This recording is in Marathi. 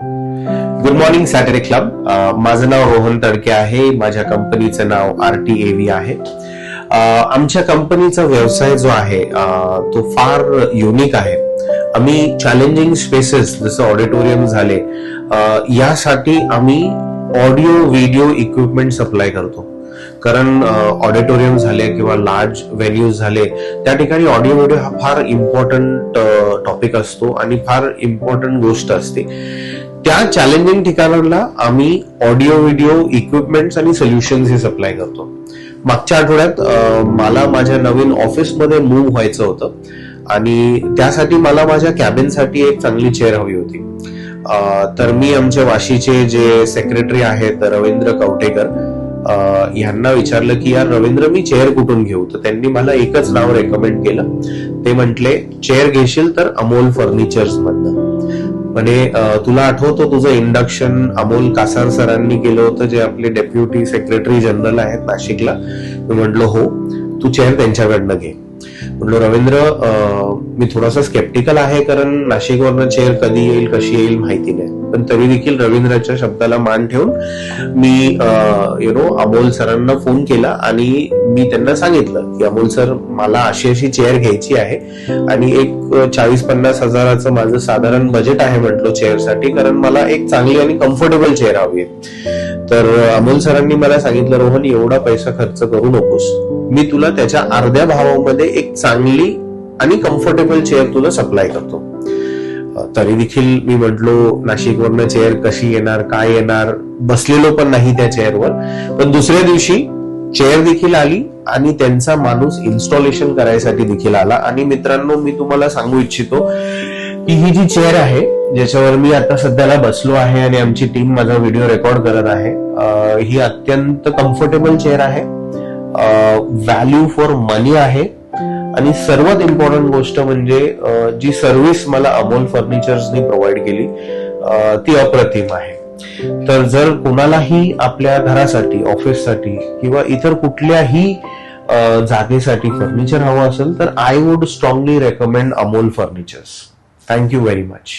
Good morning Saturday club. माझं नाव रोहन तडके आहे. माझ्या कंपनीचं नाव RTAV आहे. आमच्या कंपनीचा व्यवसाय जो आहे तो फार युनिक आहे. आम्ही चॅलेंजिंग स्पेसेस जसं ऑडिटोरियम झाले यासाठी आम्ही ऑडिओ व्हिडिओ इक्विपमेंट सप्लाय करतो. कारण ऑडिटोरियम झाले किंवा लार्ज व्हेन्यूज झाले त्या ठिकाणी ऑडिओ व्हिडिओ हा फार इम्पॉर्टंट टॉपिक असतो आणि फार इम्पॉर्टंट गोष्ट असते. त्या चॅलेंजिंग ठिकाणांना आम्ही ऑडिओ व्हिडिओ इक्विपमेंट्स आणि सोल्युशन्स हे सप्लाय करतो. मागच्या आठवड्यात मला माझ्या नवीन ऑफिसमध्ये मूव्ह व्हायचं होतं आणि त्यासाठी मला माझ्या कॅबिनसाठी एक चांगली चेअर हवी होती. तर मी आमच्या वाशीचे जे सेक्रेटरी आहेत रवींद्र कवटेकर यांना विचारलं की यार रवींद्र मी चेअर कुठून घेऊ. तर त्यांनी मला एकच नाव रेकमेंड केलं. ते म्हटले चेअर घेशील तर अमोल फर्निचर्स मधनं. म्हणजे तुला आठवतो तुझं इंडक्शन अमोल कासार सरांनी केलं होतं जे आपले डेप्युटी सेक्रेटरी जनरल आहेत नाशिकला. मी म्हटलो हो तू चेअर त्यांच्याकडनं घे. म्हटलो रवींद्र मी थोडासा स्केप्टिकल आहे कारण नाशिकवरनं चेअर कधी येईल कशी येईल माहिती नाही. पण तरी देखील रवींद्राच्या शब्दाला मान ठेवून मी अमोल सरांना फोन केला आणि मी त्यांना सांगितलं की अमोल सर मला अशी चेअर घ्यायची आहे आणि एक 40-50 हजाराचं माझं साधारण बजेट आहे म्हटलो चेअरसाठी. कारण मला एक चांगली आणि कम्फर्टेबल चेअर हवी आहे. तर अमोल सरांनी मला सांगितलं रोहन एवढा पैसा खर्च करू नकोस. मी तुला त्याच्या अर्ध्या भावामध्ये एक चांगली आणि कम्फर्टेबल चेअर तुला सप्लाय करतो. तरी देखील मी म्हटलो नाशिकवरनं चेअर कशी येणार काय येणार. बसलेलो पण नाही त्या चेअरवर. पण दुसऱ्या दिवशी चेअर देखील आली आणि त्यांचा माणूस इन्स्टॉलेशन करायसाठी देखील आला. आणि मित्रांनो मी तुम्हाला सांगू इच्छितो की ही जी चेअर आहे ज्याच्यावर मी आता सध्याला बसलो आहे आणि आमची टीम माझा व्हिडिओ रेकॉर्ड करत आहे ही अत्यंत कम्फर्टेबल चेअर आहे. व्हॅल्यू फॉर मनी आहे. आणि सर्वात इम्पॉर्टंट गोष्ट म्हणजे जी सर्व्हिस मला अमोल फर्निचर्सनी प्रोव्हाइड केली ती अप्रतिम आहे. तर जर कोणालाही आपल्या घरासाठी ऑफिससाठी किंवा इतर कुठल्याही जागेसाठी फर्निचर हवं असेल तर I would strongly recommend Amol furnitures. Thank you very much.